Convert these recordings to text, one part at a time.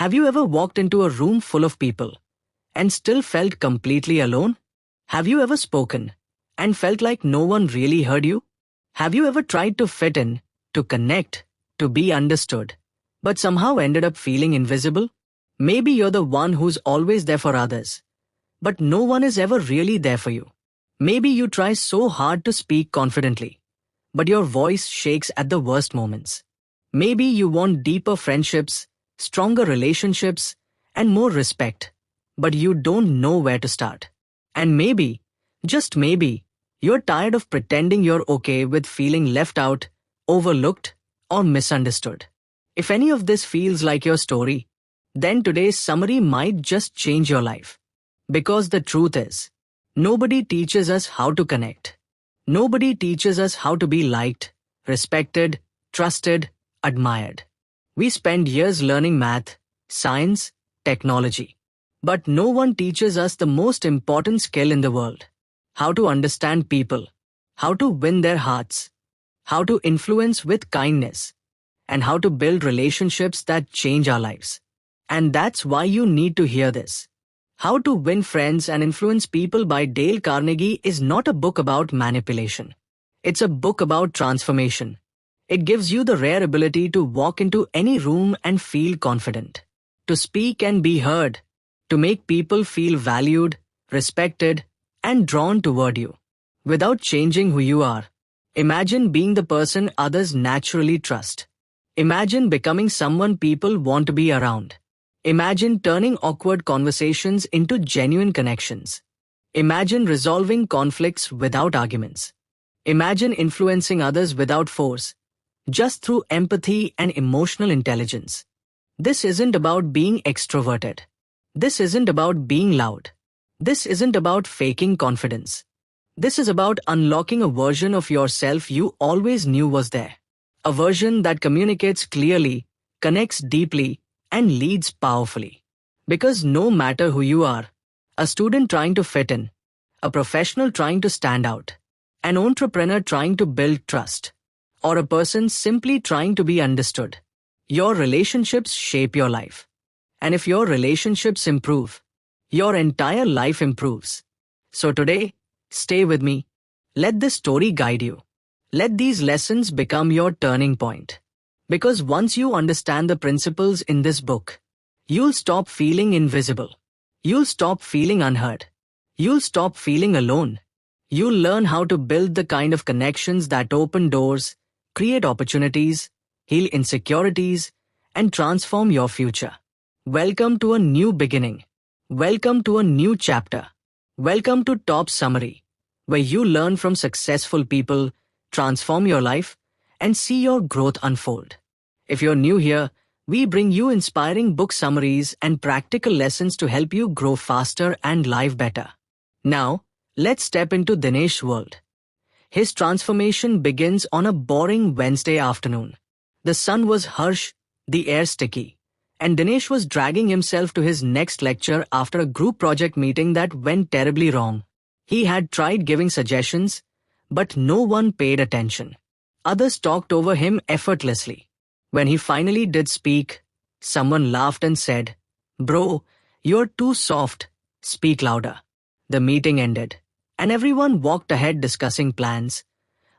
Have you ever walked into a room full of people and still felt completely alone? Have you ever spoken and felt like no one really heard you? Have you ever tried to fit in, to connect, to be understood, but somehow ended up feeling invisible? Maybe you're the one who's always there for others, but no one is ever really there for you. Maybe you try so hard to speak confidently, but your voice shakes at the worst moments. Maybe you want deeper friendships, stronger relationships, and more respect, but you don't know where to start. And maybe, just maybe, you're tired of pretending you're okay with feeling left out, overlooked, or misunderstood. If any of this feels like your story, then today's summary might just change your life. Because the truth is, nobody teaches us how to connect. Nobody teaches us how to be liked, respected, trusted, admired. We spend years learning math, science, technology. But no one teaches us the most important skill in the world. How to understand people, how to win their hearts, how to influence with kindness, and how to build relationships that change our lives. And that's why you need to hear this. How to Win Friends and Influence People by Dale Carnegie is not a book about manipulation. It's a book about transformation. It gives you the rare ability to walk into any room and feel confident, to speak and be heard, to make people feel valued, respected, and drawn toward you, without changing who you are. Imagine being the person others naturally trust. Imagine becoming someone people want to be around. Imagine turning awkward conversations into genuine connections. Imagine resolving conflicts without arguments. Imagine influencing others without force, just through empathy and emotional intelligence. This isn't about being extroverted. This isn't about being loud. This isn't about faking confidence. This is about unlocking a version of yourself you always knew was there. A version that communicates clearly, connects deeply, and leads powerfully. Because no matter who you are, a student trying to fit in, a professional trying to stand out, an entrepreneur trying to build trust, or a person simply trying to be understood, your relationships shape your life. And if your relationships improve, your entire life improves. So today, stay with me. Let this story guide you. Let these lessons become your turning point. Because once you understand the principles in this book, you'll stop feeling invisible. You'll stop feeling unheard. You'll stop feeling alone. You'll learn how to build the kind of connections that open doors, create opportunities, heal insecurities, and transform your future. Welcome to a new beginning. Welcome to a new chapter. Welcome to Top Summary, where you learn from successful people, transform your life, and see your growth unfold. If you're new here, we bring you inspiring book summaries and practical lessons to help you grow faster and live better. Now, let's step into Dinesh's world. His transformation begins on a boring Wednesday afternoon. The sun was harsh, the air sticky, and Dinesh was dragging himself to his next lecture after a group project meeting that went terribly wrong. He had tried giving suggestions, but no one paid attention. Others talked over him effortlessly. When he finally did speak, someone laughed and said, "Bro, you're too soft, speak louder." The meeting ended, and everyone walked ahead discussing plans,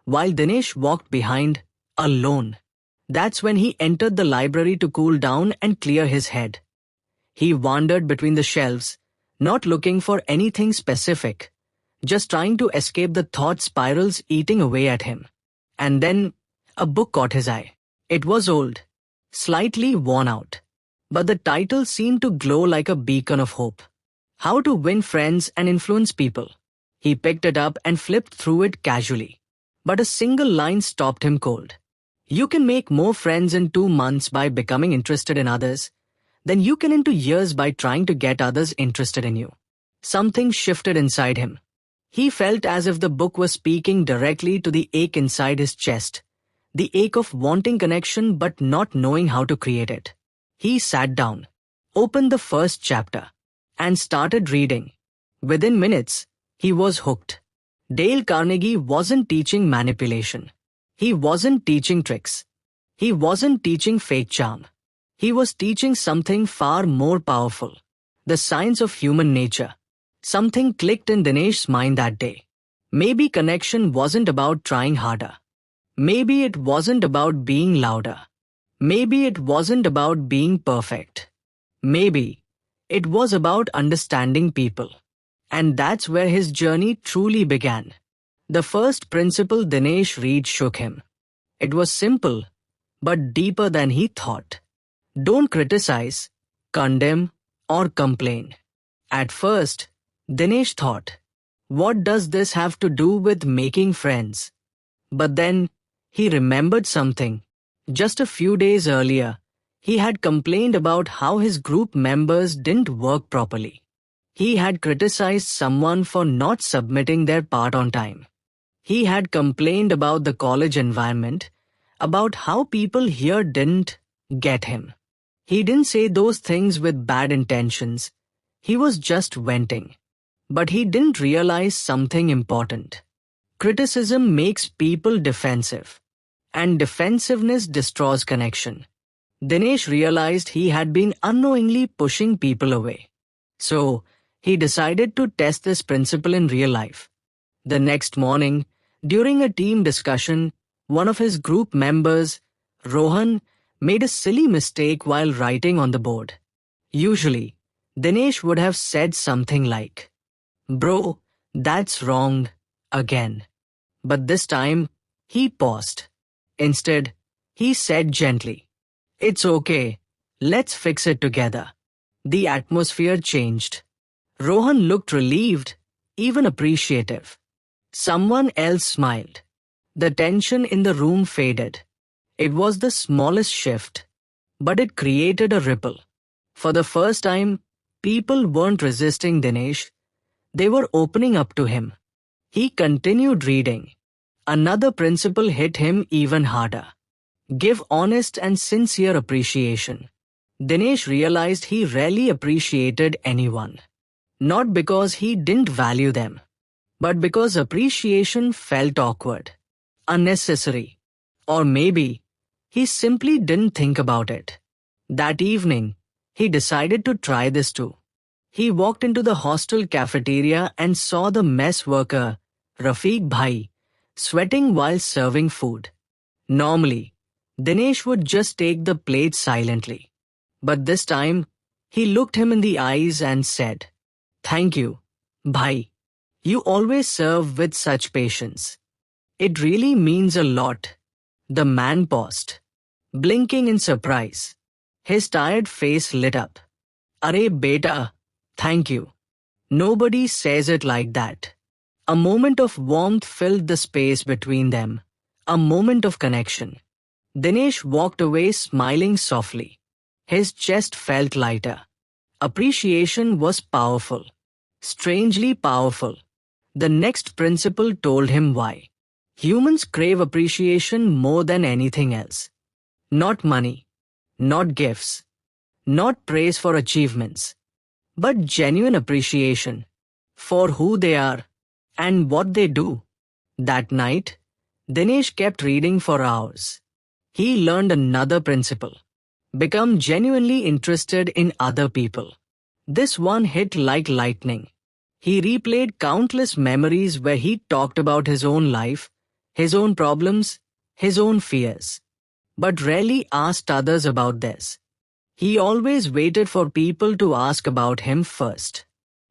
while Dinesh walked behind, alone. That's when he entered the library to cool down and clear his head. He wandered between the shelves, not looking for anything specific, just trying to escape the thought spirals eating away at him. And then, a book caught his eye. It was old, slightly worn out, but the title seemed to glow like a beacon of hope. How to Win Friends and Influence People. He picked it up and flipped through it casually. But a single line stopped him cold. You can make more friends in 2 months by becoming interested in others than you can in 2 years by trying to get others interested in you. Something shifted inside him. He felt as if the book was speaking directly to the ache inside his chest, the ache of wanting connection but not knowing how to create it. He sat down, opened the first chapter, and started reading. Within minutes, he was hooked. Dale Carnegie wasn't teaching manipulation. He wasn't teaching tricks. He wasn't teaching fake charm. He was teaching something far more powerful. The science of human nature. Something clicked in Dinesh's mind that day. Maybe connection wasn't about trying harder. Maybe it wasn't about being louder. Maybe it wasn't about being perfect. Maybe it was about understanding people. And that's where his journey truly began. The first principle Dinesh read shook him. It was simple, but deeper than he thought. Don't criticize, condemn, or complain. At first, Dinesh thought, what does this have to do with making friends? But then, he remembered something. Just a few days earlier, he had complained about how his group members didn't work properly. He had criticized someone for not submitting their part on time. He had complained about the college environment, about how people here didn't get him. He didn't say those things with bad intentions. He was just venting. But he didn't realize something important. Criticism makes people defensive. And defensiveness destroys connection. Dinesh realized he had been unknowingly pushing people away. So, he decided to test this principle in real life. The next morning, during a team discussion, one of his group members, Rohan, made a silly mistake while writing on the board. Usually, Dinesh would have said something like, "Bro, that's wrong, again." But this time, he paused. Instead, he said gently, "It's okay, let's fix it together." The atmosphere changed. Rohan looked relieved, even appreciative. Someone else smiled. The tension in the room faded. It was the smallest shift, but it created a ripple. For the first time, people weren't resisting Dinesh. They were opening up to him. He continued reading. Another principle hit him even harder. Give honest and sincere appreciation. Dinesh realized he rarely appreciated anyone. Not because he didn't value them, but because appreciation felt awkward, unnecessary, or maybe he simply didn't think about it. That evening, he decided to try this too. He walked into the hostel cafeteria and saw the mess worker, Rafiq Bhai, sweating while serving food. Normally, Dinesh would just take the plate silently. But this time, he looked him in the eyes and said, "Thank you, Bhai. You always serve with such patience. It really means a lot." The man paused, blinking in surprise. His tired face lit up. "Arey beta, thank you. Nobody says it like that." A moment of warmth filled the space between them, a moment of connection. Dinesh walked away smiling softly. His chest felt lighter. Appreciation was powerful. Strangely powerful. The next principle told him why. Humans crave appreciation more than anything else. Not money, not gifts, not praise for achievements, but genuine appreciation for who they are and what they do. That night, Dinesh kept reading for hours. He learned another principle. Become genuinely interested in other people. This one hit like lightning. He replayed countless memories where he talked about his own life, his own problems, his own fears, but rarely asked others about theirs. He always waited for people to ask about him first.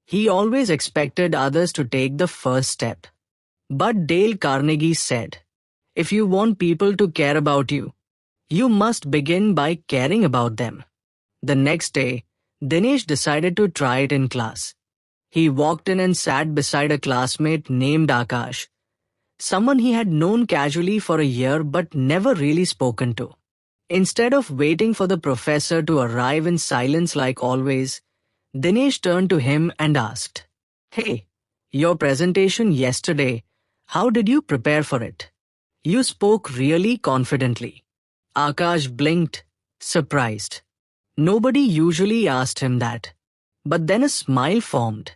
He always expected others to take the first step. But Dale Carnegie said, "If you want people to care about you, you must begin by caring about them." The next day, Dinesh decided to try it in class. He walked in and sat beside a classmate named Akash, someone he had known casually for a year but never really spoken to. Instead of waiting for the professor to arrive in silence like always, Dinesh turned to him and asked, "Hey, your presentation yesterday, how did you prepare for it? You spoke really confidently." Akash blinked, surprised. Nobody usually asked him that. But then a smile formed,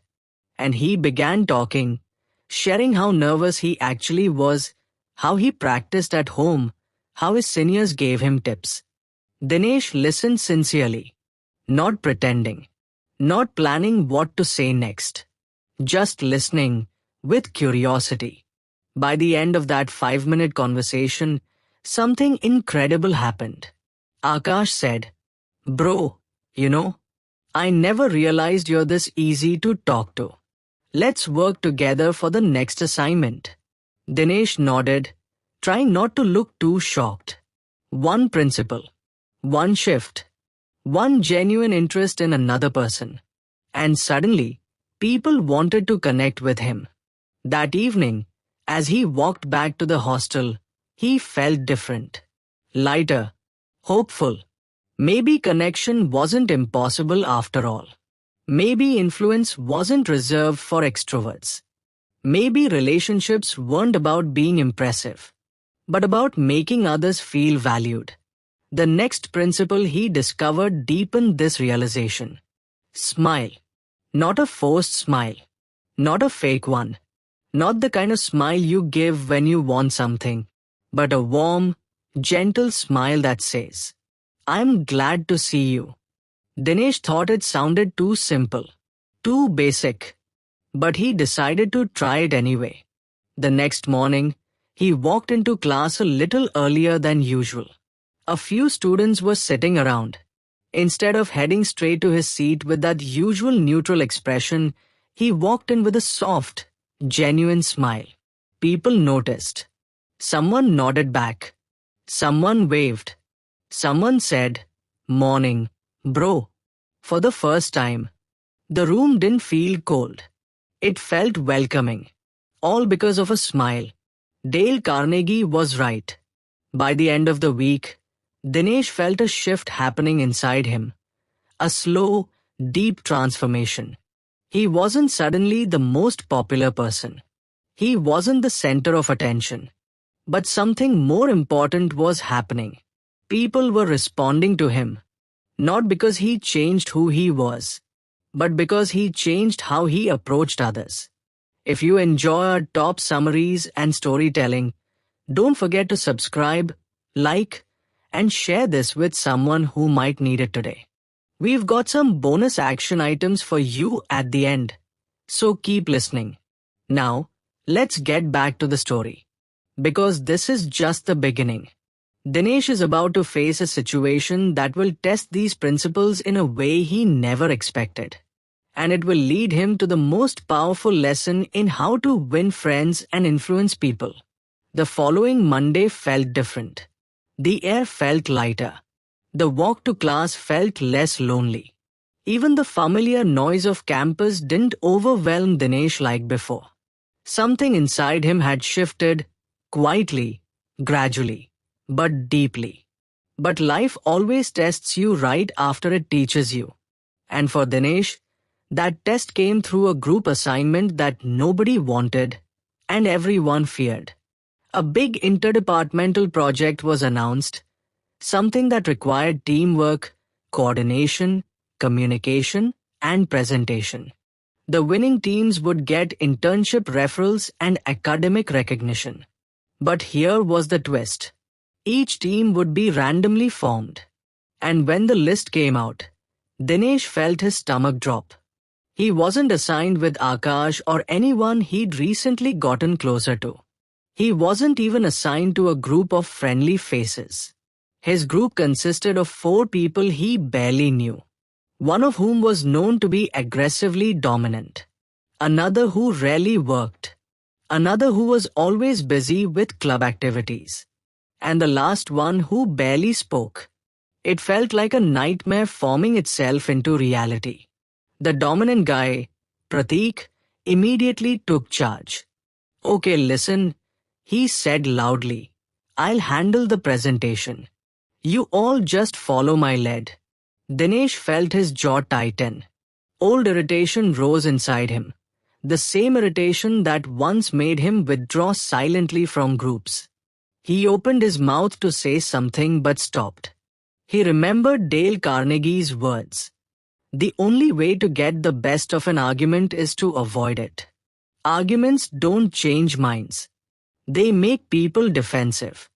and he began talking, sharing how nervous he actually was, how he practiced at home, how his seniors gave him tips. Dinesh listened sincerely, not pretending, not planning what to say next, just listening with curiosity. By the end of that 5-minute conversation, something incredible happened. Akash said, "Bro, you know, I never realized you're this easy to talk to. Let's work together for the next assignment." Dinesh nodded, trying not to look too shocked. One principle, one shift, one genuine interest in another person. And suddenly, people wanted to connect with him. That evening, as he walked back to the hostel, he felt different. Lighter, hopeful. Maybe connection wasn't impossible after all. Maybe influence wasn't reserved for extroverts. Maybe relationships weren't about being impressive, but about making others feel valued. The next principle he discovered deepened this realization. Smile. Not a forced smile. Not a fake one. Not the kind of smile you give when you want something, but a warm, gentle smile that says, "I'm glad to see you." Dinesh thought it sounded too simple, too basic, but he decided to try it anyway. The next morning, he walked into class a little earlier than usual. A few students were sitting around. Instead of heading straight to his seat with that usual neutral expression, he walked in with a soft, genuine smile. People noticed. Someone nodded back. Someone waved. Someone said, "Morning, bro." For the first time, the room didn't feel cold. It felt welcoming. All because of a smile. Dale Carnegie was right. By the end of the week, Dinesh felt a shift happening inside him. A slow, deep transformation. He wasn't suddenly the most popular person. He wasn't the center of attention. But something more important was happening. People were responding to him. Not because he changed who he was, but because he changed how he approached others. If you enjoy our top summaries and storytelling, don't forget to subscribe, like, and share this with someone who might need it today. We've got some bonus action items for you at the end, so keep listening. Now, let's get back to the story. Because this is just the beginning. Dinesh is about to face a situation that will test these principles in a way he never expected. And it will lead him to the most powerful lesson in how to win friends and influence people. The following Monday felt different. The air felt lighter. The walk to class felt less lonely. Even the familiar noise of campus didn't overwhelm Dinesh like before. Something inside him had shifted, quietly, gradually, but deeply. But life always tests you right after it teaches you. And for Dinesh, that test came through a group assignment that nobody wanted and everyone feared. A big interdepartmental project was announced, something that required teamwork, coordination, communication, and presentation. The winning teams would get internship referrals and academic recognition. But here was the twist. Each team would be randomly formed. And when the list came out, Dinesh felt his stomach drop. He wasn't assigned with Akash or anyone he'd recently gotten closer to. He wasn't even assigned to a group of friendly faces. His group consisted of 4 people he barely knew. One of whom was known to be aggressively dominant. Another who rarely worked. Another who was always busy with club activities. And the last one who barely spoke. It felt like a nightmare forming itself into reality. The dominant guy, Prateek, immediately took charge. "Okay, listen," he said loudly. "I'll handle the presentation. You all just follow my lead." Dinesh felt his jaw tighten. Old irritation rose inside him. The same irritation that once made him withdraw silently from groups. He opened his mouth to say something but stopped. He remembered Dale Carnegie's words. The only way to get the best of an argument is to avoid it. Arguments don't change minds. They make people defensive.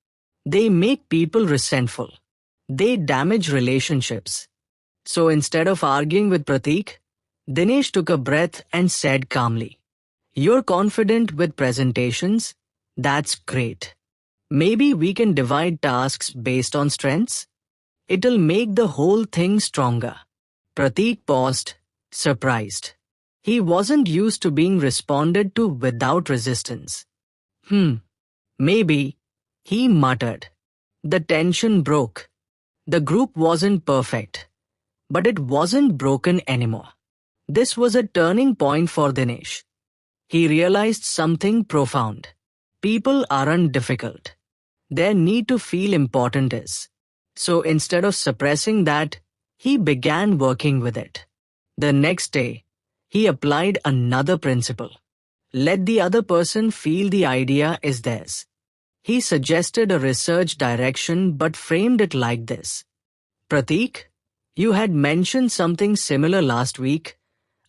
They make people resentful. They damage relationships. So instead of arguing with Pratik, Dinesh took a breath and said calmly, "You're confident with presentations? That's great. Maybe we can divide tasks based on strengths? It'll make the whole thing stronger." Pratik paused, surprised. He wasn't used to being responded to without resistance. Maybe, he muttered. The tension broke. The group wasn't perfect, but it wasn't broken anymore. This was a turning point for Dinesh. He realized something profound. People aren't difficult. Their need to feel important is. So instead of suppressing that, he began working with it. The next day, he applied another principle. Let the other person feel the idea is theirs. He suggested a research direction but framed it like this. "Pratik, you had mentioned something similar last week.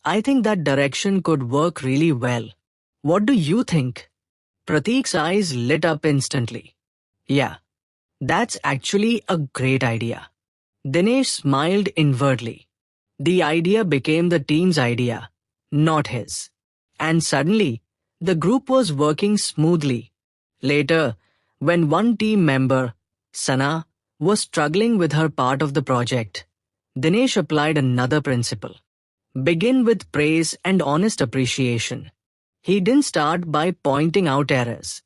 I think that direction could work really well. What do you think?" Pratik's eyes lit up instantly. "Yeah, that's actually a great idea." Dinesh smiled inwardly. The idea became the team's idea, not his. And suddenly, the group was working smoothly. Later, when one team member, Sana, was struggling with her part of the project, Dinesh applied another principle. Begin with praise and honest appreciation. He didn't start by pointing out errors.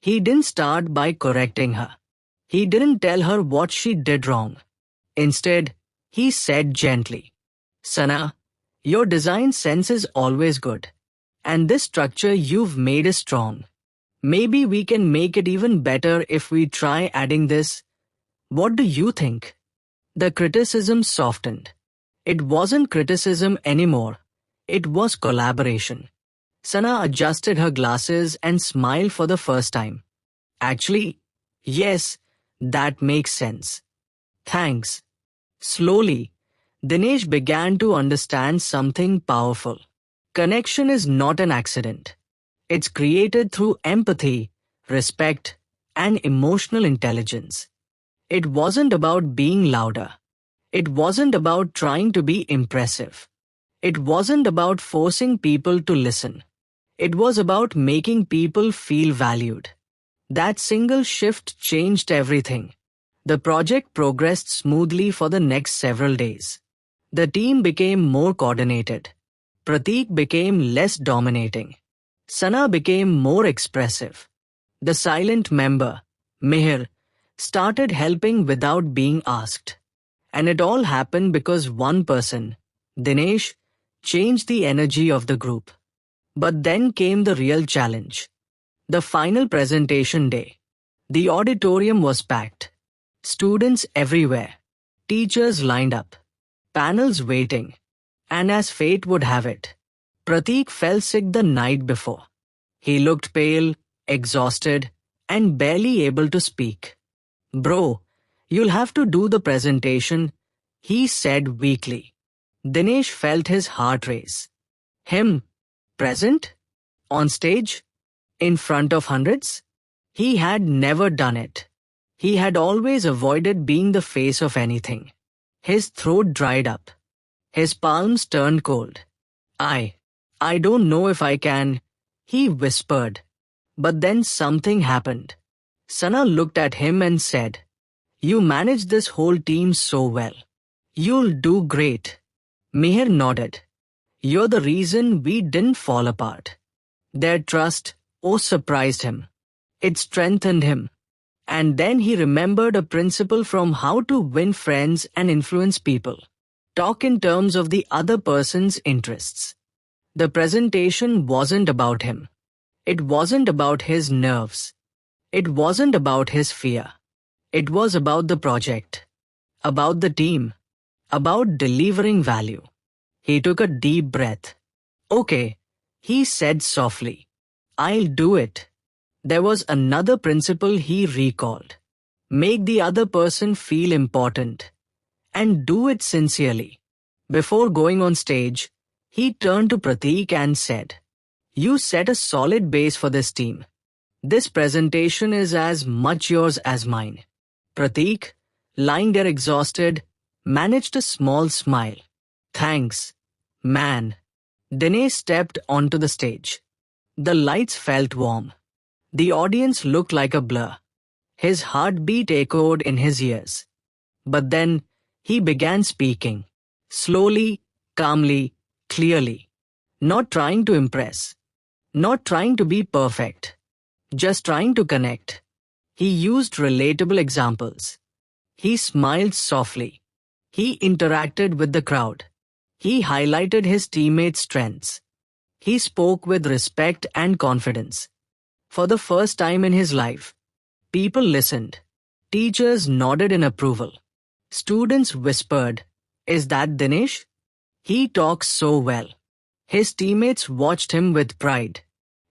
He didn't start by correcting her. He didn't tell her what she did wrong. Instead, he said gently, "Sana, your design sense is always good. And this structure you've made is strong. Maybe we can make it even better if we try adding this. What do you think?" The criticism softened. It wasn't criticism anymore. It was collaboration. Sana adjusted her glasses and smiled for the first time. "Actually, yes, that makes sense. Thanks." Slowly, Dinesh began to understand something powerful. Connection is not an accident. It's created through empathy, respect, and emotional intelligence. It wasn't about being louder. It wasn't about trying to be impressive. It wasn't about forcing people to listen. It was about making people feel valued. That single shift changed everything. The project progressed smoothly for the next several days. The team became more coordinated. Pratik became less dominating. Sana became more expressive. The silent member, Mihir, started helping without being asked. And it all happened because one person, Dinesh, changed the energy of the group. But then came the real challenge. The final presentation day. The auditorium was packed. Students everywhere. Teachers lined up. Panels waiting. And as fate would have it, Pratik fell sick the night before. He looked pale, exhausted, and barely able to speak. "Bro, you'll have to do the presentation," he said weakly. Dinesh felt his heart race. Him? Present? On stage? In front of hundreds? He had never done it. He had always avoided being the face of anything. His throat dried up. His palms turned cold. I don't know if I can," he whispered. But then something happened. Sana looked at him and said, "You managed this whole team so well. You'll do great." Mihir nodded. "You're the reason we didn't fall apart." Their trust, surprised him. It strengthened him. And then he remembered a principle from How to Win Friends and Influence People. Talk in terms of the other person's interests. The presentation wasn't about him. It wasn't about his nerves. It wasn't about his fear. It was about the project. About the team. About delivering value. He took a deep breath. "Okay," he said softly. "I'll do it." There was another principle he recalled. Make the other person feel important. And do it sincerely. Before going on stage, he turned to Pratik and said, "You set a solid base for this team. This presentation is as much yours as mine. Pratik, lying there exhausted, managed a small smile. Thanks, man. Dinesh stepped onto the stage. The lights felt warm. The audience looked like a blur. His heartbeat echoed in his ears. But then, he began speaking. Slowly, calmly, clearly. Not trying to impress. Not trying to be perfect. Just trying to connect. He used relatable examples. He smiled softly. He interacted with the crowd. He highlighted his teammates' strengths. He spoke with respect and confidence. For the first time in his life, people listened. Teachers nodded in approval. Students whispered, "Is that Dinesh? He talks so well." His teammates watched him with pride.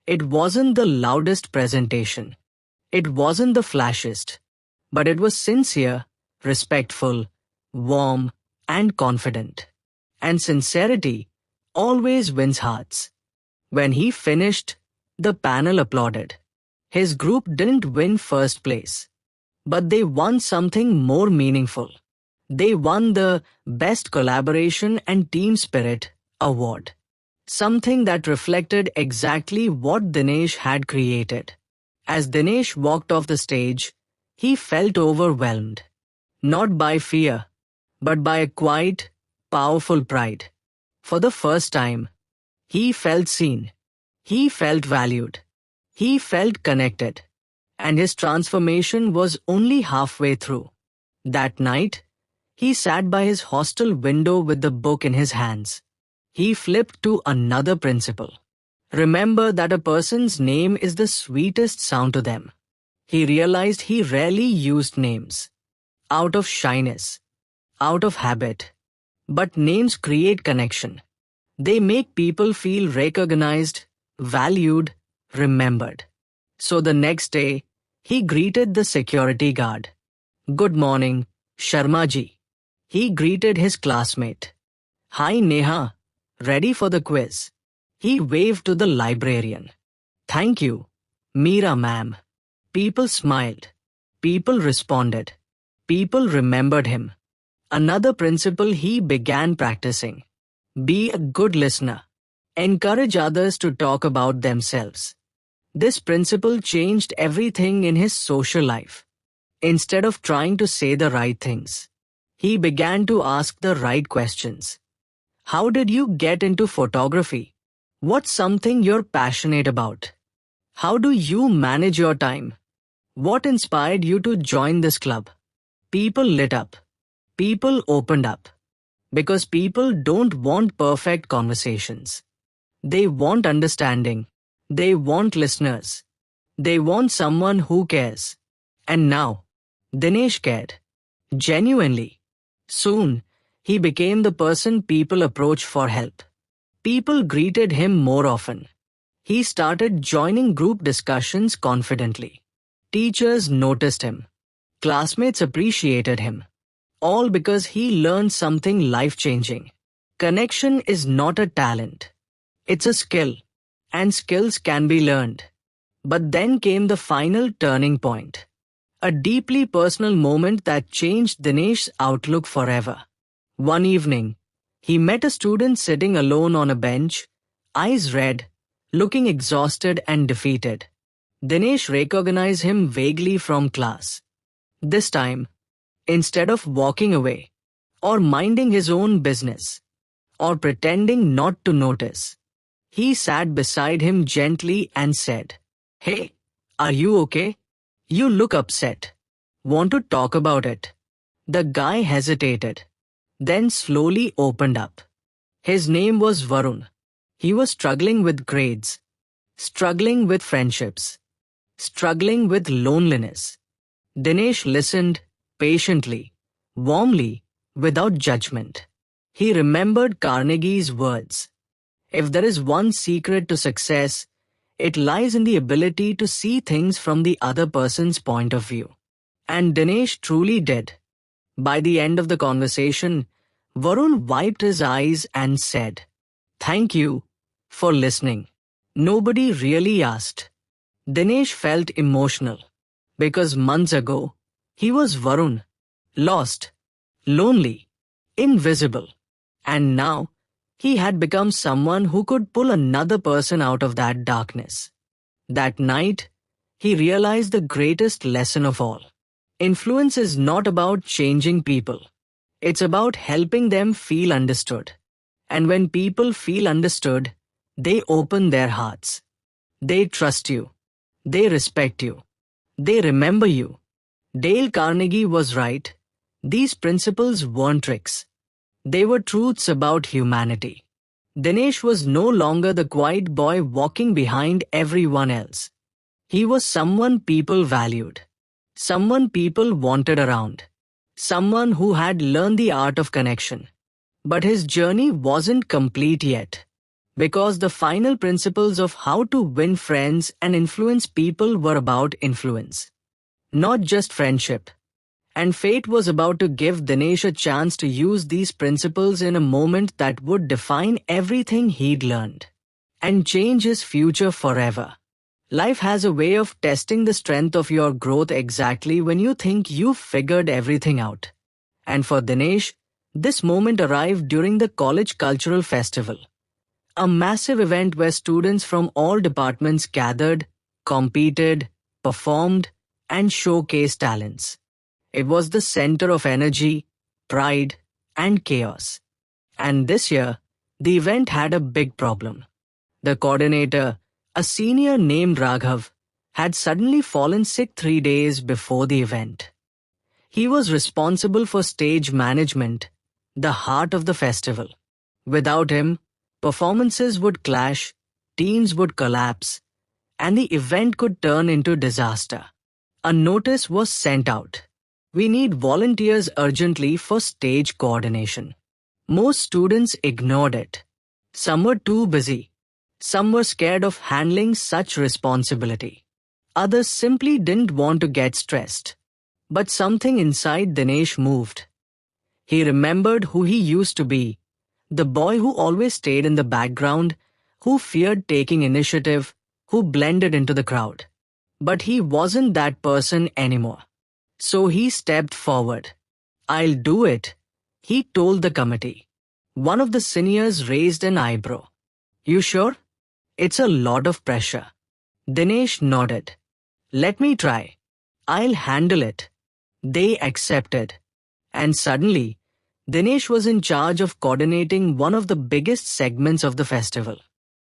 It wasn't the loudest presentation. It wasn't the flashiest. But it was sincere, respectful, warm, and confident. And sincerity always wins hearts. When he finished, the panel applauded. His group didn't win first place. But they won something more meaningful. They won the Best Collaboration and Team Spirit award. Something that reflected exactly what Dinesh had created. As Dinesh walked off the stage, he felt overwhelmed. Not by fear, but by a quiet, powerful pride. For the first time, he felt seen. He felt valued. He felt connected. And his transformation was only halfway through. That night, he sat by his hostel window with the book in his hands. He flipped to another principle. Remember that a person's name is the sweetest sound to them. He realized he rarely used names. Out of shyness. Out of habit. But names create connection. They make people feel recognized, valued, remembered. So the next day, he greeted the security guard. "Good morning, Sharma ji." He greeted his classmate. "Hi Neha, ready for the quiz?" He waved to the librarian. "Thank you, Meera ma'am." People smiled. People responded. People remembered him. Another principle he began practicing. Be a good listener. Encourage others to talk about themselves. This principle changed everything in his social life. Instead of trying to say the right things, he began to ask the right questions. How did you get into photography? What's something you're passionate about? How do you manage your time? What inspired you to join this club? People lit up. People opened up. Because people don't want perfect conversations. They want understanding. They want listeners. They want someone who cares. And now, Dinesh cared. Genuinely. Soon, he became the person people approach for help. People greeted him more often. He started joining group discussions confidently. Teachers noticed him. Classmates appreciated him. All because he learned something life-changing. Connection is not a talent. It's a skill. And skills can be learned. But then came the final turning point. A deeply personal moment that changed Dinesh's outlook forever. One evening, he met a student sitting alone on a bench, eyes red, looking exhausted and defeated. Dinesh recognized him vaguely from class. This time, instead of walking away, or minding his own business, or pretending not to notice, he sat beside him gently and said, "Hey, are you okay? You look upset. Want to talk about it?" The guy hesitated, then slowly opened up. His name was Varun. He was struggling with grades, struggling with friendships, struggling with loneliness. Dinesh listened patiently, warmly, without judgment. He remembered Carnegie's words. If there is one secret to success, it lies in the ability to see things from the other person's point of view. And Dinesh truly did. By the end of the conversation, Varun wiped his eyes and said, "Thank you for listening." Nobody really asked. Dinesh felt emotional. Because months ago, he was Varun. lost, lonely, invisible. And now, he had become someone who could pull another person out of that darkness. That night, he realized the greatest lesson of all. Influence is not about changing people. It's about helping them feel understood. And when people feel understood, they open their hearts. They trust you. They respect you. They remember you. Dale Carnegie was right. These principles weren't tricks. They were truths about humanity. Dinesh was no longer the quiet boy walking behind everyone else. He was someone people valued. Someone people wanted around. Someone who had learned the art of connection. But his journey wasn't complete yet. Because the final principles of how to win friends and influence people were about influence. Not just friendship. And fate was about to give Dinesh a chance to use these principles in a moment that would define everything he'd learned. And change his future forever. Life has a way of testing the strength of your growth exactly when you think you've figured everything out. And for Dinesh, this moment arrived during the College Cultural Festival. A massive event where students from all departments gathered, competed, performed, and showcased talents. It was the center of energy, pride, and chaos. And this year, the event had a big problem. The coordinator, a senior named Raghav, had suddenly fallen sick 3 days before the event. He was responsible for stage management, the heart of the festival. Without him, performances would clash, teams would collapse, and the event could turn into disaster. A notice was sent out. We need volunteers urgently for stage coordination. Most students ignored it. Some were too busy. Some were scared of handling such responsibility. Others simply didn't want to get stressed. But something inside Dinesh moved. He remembered who he used to be, the boy who always stayed in the background, who feared taking initiative, who blended into the crowd. But he wasn't that person anymore. So he stepped forward. "I'll do it," he told the committee. One of the seniors raised an eyebrow. "You sure? It's a lot of pressure." Dinesh nodded. "Let me try. I'll handle it." They accepted. And suddenly, Dinesh was in charge of coordinating one of the biggest segments of the festival.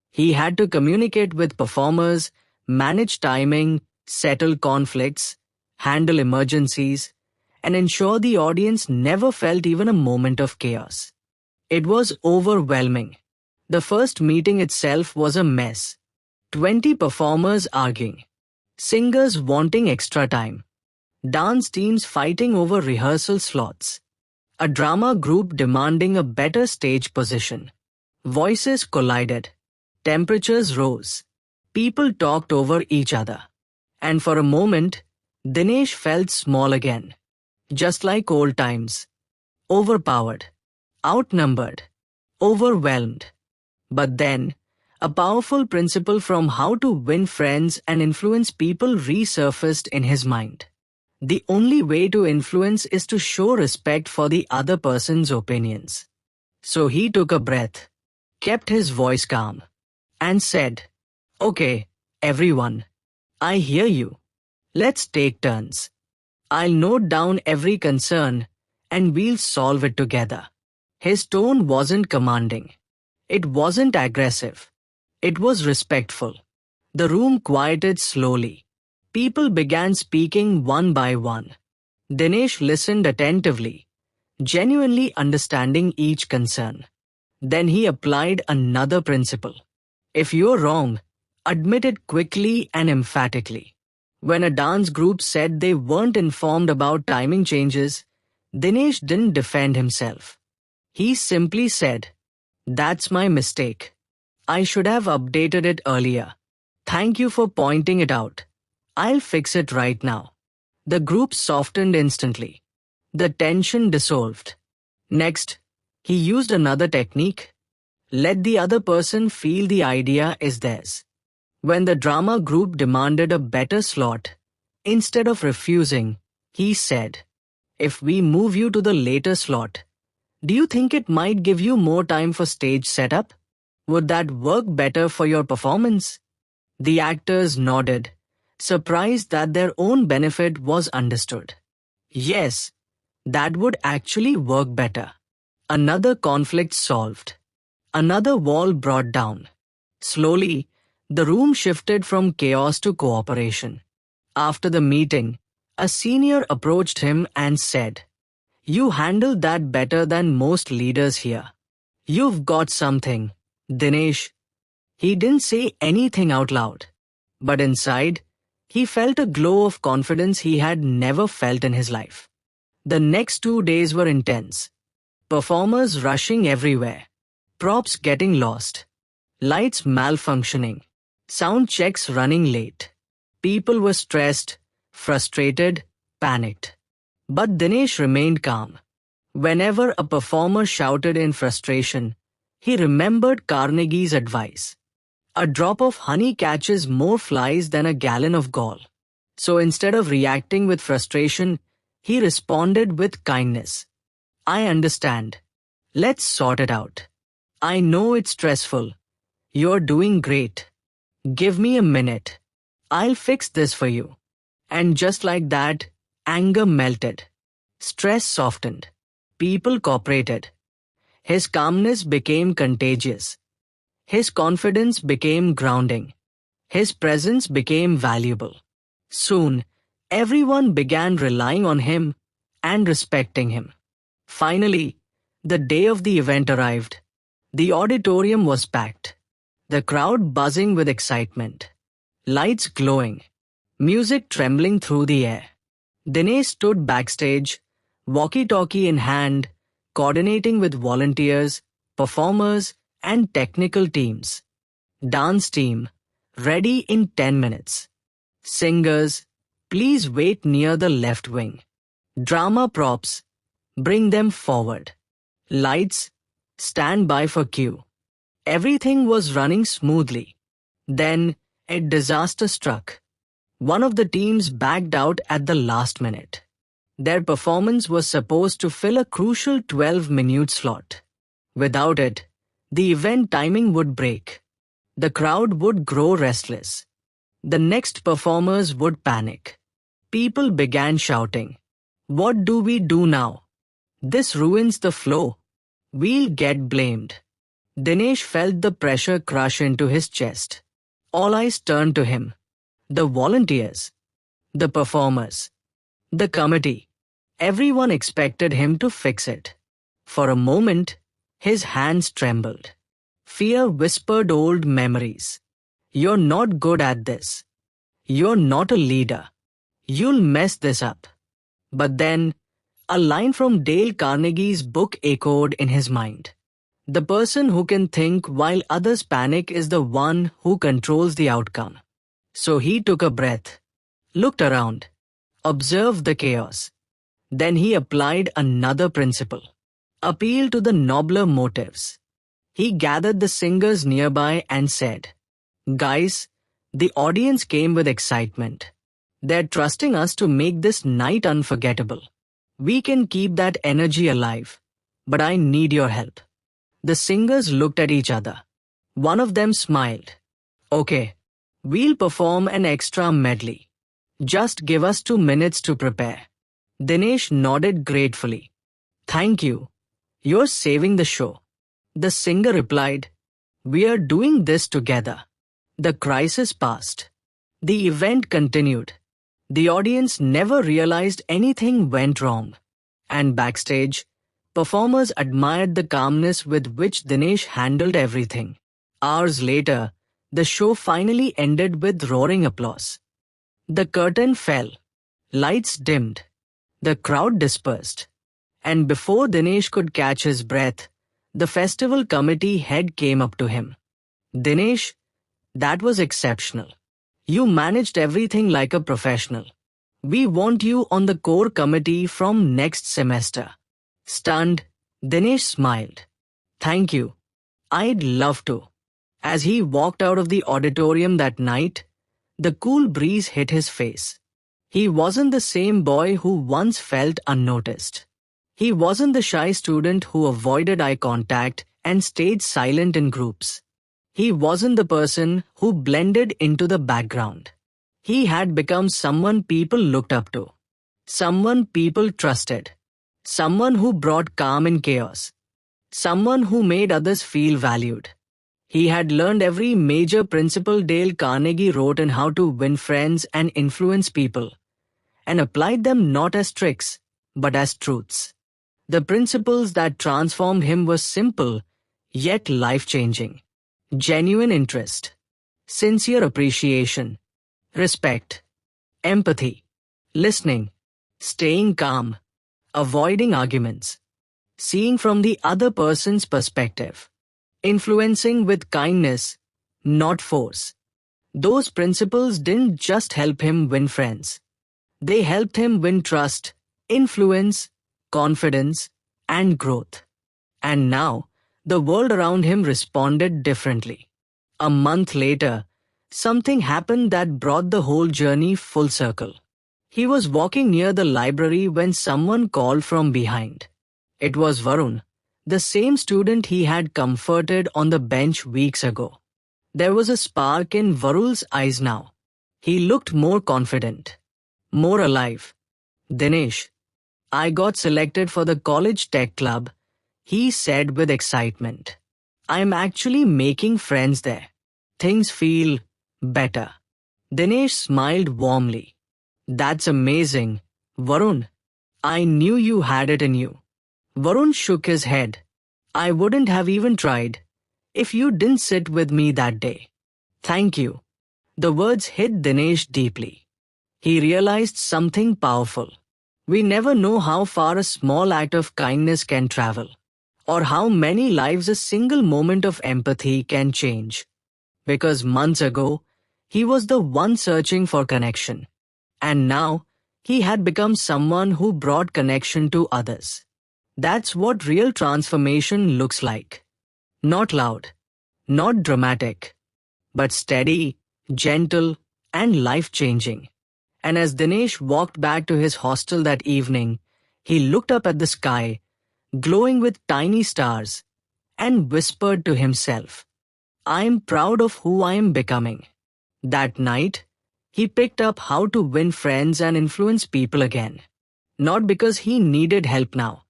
He had to communicate with performers, manage timing, settle conflicts, handle emergencies, and ensure the audience never felt even a moment of chaos. It was overwhelming. The first meeting itself was a mess. 20 performers arguing. Singers wanting extra time. Dance teams fighting over rehearsal slots. A drama group demanding a better stage position. Voices collided. Temperatures rose. People talked over each other. And for a moment, Dinesh felt small again. Just like old times. Overpowered. Outnumbered. Overwhelmed. But then, a powerful principle from how to win friends and influence people resurfaced in his mind. The only way to influence is to show respect for the other person's opinions. So he took a breath, kept his voice calm, and said, "Okay, everyone, I hear you. Let's take turns. I'll note down every concern, and we'll solve it together." His tone wasn't commanding. It wasn't aggressive. It was respectful. The room quieted slowly. People began speaking one by one. Dinesh listened attentively, genuinely understanding each concern. Then he applied another principle. If you're wrong, admit it quickly and emphatically. When a dance group said they weren't informed about timing changes, Dinesh didn't defend himself. He simply said, "That's my mistake. I should have updated it earlier. Thank you for pointing it out. I'll fix it right now." The group softened instantly. The tension dissolved. Next, he used another technique. Let the other person feel the idea is theirs. When the drama group demanded a better slot, instead of refusing, he said, If we move you to the later slot, do you think it might give you more time for stage setup? Would that work better for your performance? The actors nodded, surprised that their own benefit was understood. Yes, that would actually work better. Another conflict solved. Another wall brought down. Slowly, the room shifted from chaos to cooperation. After the meeting, a senior approached him and said, "You handled that better than most leaders here. You've got something, Dinesh." He didn't say anything out loud, but inside, he felt a glow of confidence he had never felt in his life. The next 2 days were intense. Performers rushing everywhere, props getting lost, lights malfunctioning, sound checks running late. People were stressed, frustrated, panicked. But Dinesh remained calm. Whenever a performer shouted in frustration, he remembered Carnegie's advice. A drop of honey catches more flies than a gallon of gall. So instead of reacting with frustration, he responded with kindness. "I understand. Let's sort it out. I know it's stressful. You're doing great. Give me a minute. I'll fix this for you." And just like that, anger melted. Stress softened. People cooperated. His calmness became contagious. His confidence became grounding. His presence became valuable. Soon, everyone began relying on him and respecting him. Finally, the day of the event arrived. The auditorium was packed. The crowd buzzing with excitement. Lights glowing. Music trembling through the air. Dinesh stood backstage, walkie-talkie in hand, coordinating with volunteers, performers, and technical teams. Dance team, ready in 10 minutes. Singers, please wait near the left wing. Drama props, bring them forward. Lights, stand by for cue. Everything was running smoothly. Then, a disaster struck. One of the teams backed out at the last minute. Their performance was supposed to fill a crucial 12-minute slot. Without it, the event timing would break. The crowd would grow restless. The next performers would panic. People began shouting, "What do we do now? This ruins the flow. We'll get blamed." Dinesh felt the pressure crush into his chest. All eyes turned to him. The volunteers, the performers, the committee. Everyone expected him to fix it. For a moment, his hands trembled. Fear whispered old memories. "You're not good at this. You're not a leader. You'll mess this up." But then, a line from Dale Carnegie's book echoed in his mind. The person who can think while others panic is the one who controls the outcome. So he took a breath, looked around, observed the chaos. Then he applied another principle. Appeal to the nobler motives. He gathered the singers nearby and said, "Guys, the audience came with excitement. They're trusting us to make this night unforgettable. We can keep that energy alive, but I need your help." The singers looked at each other. One of them smiled. "Okay, we'll perform an extra medley. Just give us 2 minutes to prepare." Dinesh nodded gratefully. "Thank you. You're saving the show." The singer replied, "We're doing this together." The crisis passed. The event continued. The audience never realized anything went wrong. And backstage, performers admired the calmness with which Dinesh handled everything. Hours later, the show finally ended with roaring applause. The curtain fell. Lights dimmed. The crowd dispersed. And before Dinesh could catch his breath, the festival committee head came up to him. "Dinesh, that was exceptional. You managed everything like a professional. We want you on the core committee from next semester." Stunned, Dinesh smiled. "Thank you. I'd love to." As he walked out of the auditorium that night, the cool breeze hit his face. He wasn't the same boy who once felt unnoticed. He wasn't the shy student who avoided eye contact and stayed silent in groups. He wasn't the person who blended into the background. He had become someone people looked up to, someone people trusted, someone who brought calm in chaos, someone who made others feel valued. He had learned every major principle Dale Carnegie wrote in How to Win Friends and Influence People, and applied them not as tricks, but as truths. The principles that transformed him were simple, yet life-changing. Genuine interest, sincere appreciation, respect, empathy, listening, staying calm, avoiding arguments, seeing from the other person's perspective, influencing with kindness, not force. Those principles didn't just help him win friends. They helped him win trust, influence, confidence, and growth. And now, the world around him responded differently. A month later, something happened that brought the whole journey full circle. He was walking near the library when someone called from behind. It was Varun, the same student he had comforted on the bench weeks ago. There was a spark in Varun's eyes now. He looked more confident, more alive. "Dinesh, I got selected for the college tech club," he said with excitement. "I'm actually making friends there. Things feel better." Dinesh smiled warmly. "That's amazing, Varun. I knew you had it in you." Varun shook his head. "I wouldn't have even tried if you didn't sit with me that day. Thank you." The words hit Dinesh deeply. He realized something powerful. We never know how far a small act of kindness can travel, or how many lives a single moment of empathy can change. Because months ago, he was the one searching for connection. And now, he had become someone who brought connection to others. That's what real transformation looks like. Not loud, not dramatic, but steady, gentle, and life-changing. And as Dinesh walked back to his hostel that evening, he looked up at the sky, glowing with tiny stars, and whispered to himself, "I am proud of who I am becoming." That night, he picked up How to Win Friends and Influence People again. Not because he needed help now,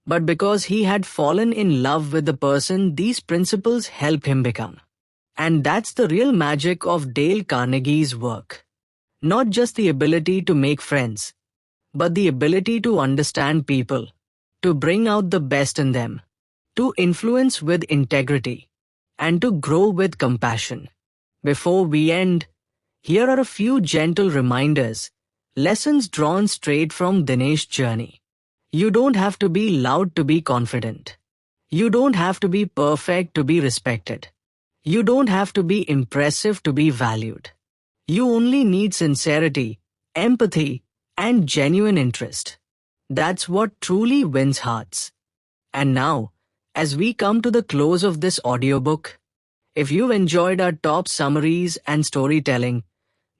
but because he had fallen in love with the person these principles helped him become. And that's the real magic of Dale Carnegie's work. Not just the ability to make friends, but the ability to understand people, to bring out the best in them, to influence with integrity, and to grow with compassion. Before we end, here are a few gentle reminders, lessons drawn straight from Dinesh's journey. You don't have to be loud to be confident. You don't have to be perfect to be respected. You don't have to be impressive to be valued. You only need sincerity, empathy, and genuine interest. That's what truly wins hearts. And now, as we come to the close of this audiobook, if you've enjoyed our top summaries and storytelling,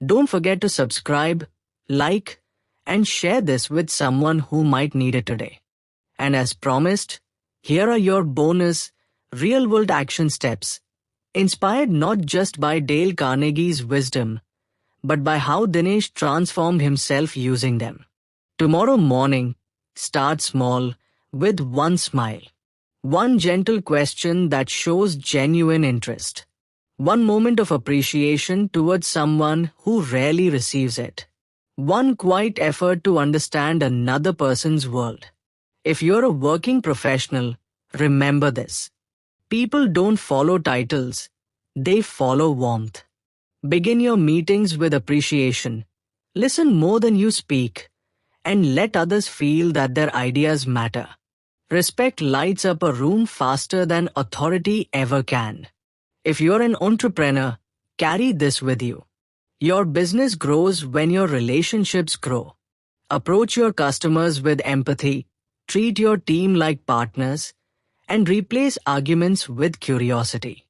don't forget to subscribe, like, and share this with someone who might need it today. And as promised, here are your bonus, real-world action steps, inspired not just by Dale Carnegie's wisdom, but by how Dinesh transformed himself using them. Tomorrow morning, start small with one smile. One gentle question that shows genuine interest. One moment of appreciation towards someone who rarely receives it. One quiet effort to understand another person's world. If you're a working professional, remember this. People don't follow titles, they follow warmth. Begin your meetings with appreciation. Listen more than you speak, and let others feel that their ideas matter. Respect lights up a room faster than authority ever can. If you're an entrepreneur, carry this with you. Your business grows when your relationships grow. Approach your customers with empathy, treat your team like partners, and replace arguments with curiosity.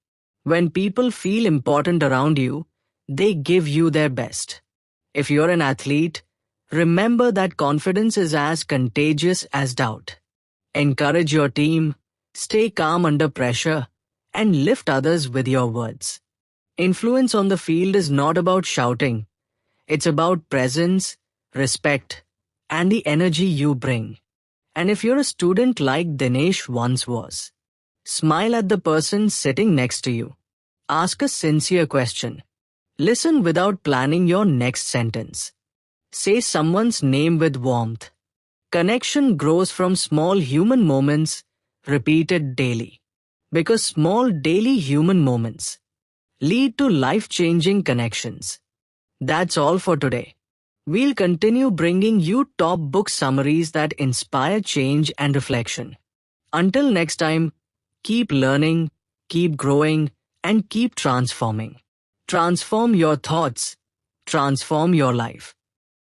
When people feel important around you, they give you their best. If you're an athlete, Remember that confidence is as contagious as doubt. Encourage your team, stay calm under pressure, and lift others with your words. Influence on the field is not about shouting. It's about presence, respect, and the energy you bring. And if you're a student like Dinesh once was, smile at the person sitting next to you. Ask a sincere question. Listen without planning your next sentence. Say someone's name with warmth. Connection grows from small human moments repeated daily. Because small daily human moments lead to life-changing connections. That's all for today. We'll continue bringing you top book summaries that inspire change and reflection. Until next time, keep learning, keep growing, and keep transforming. Transform your thoughts. Transform your life.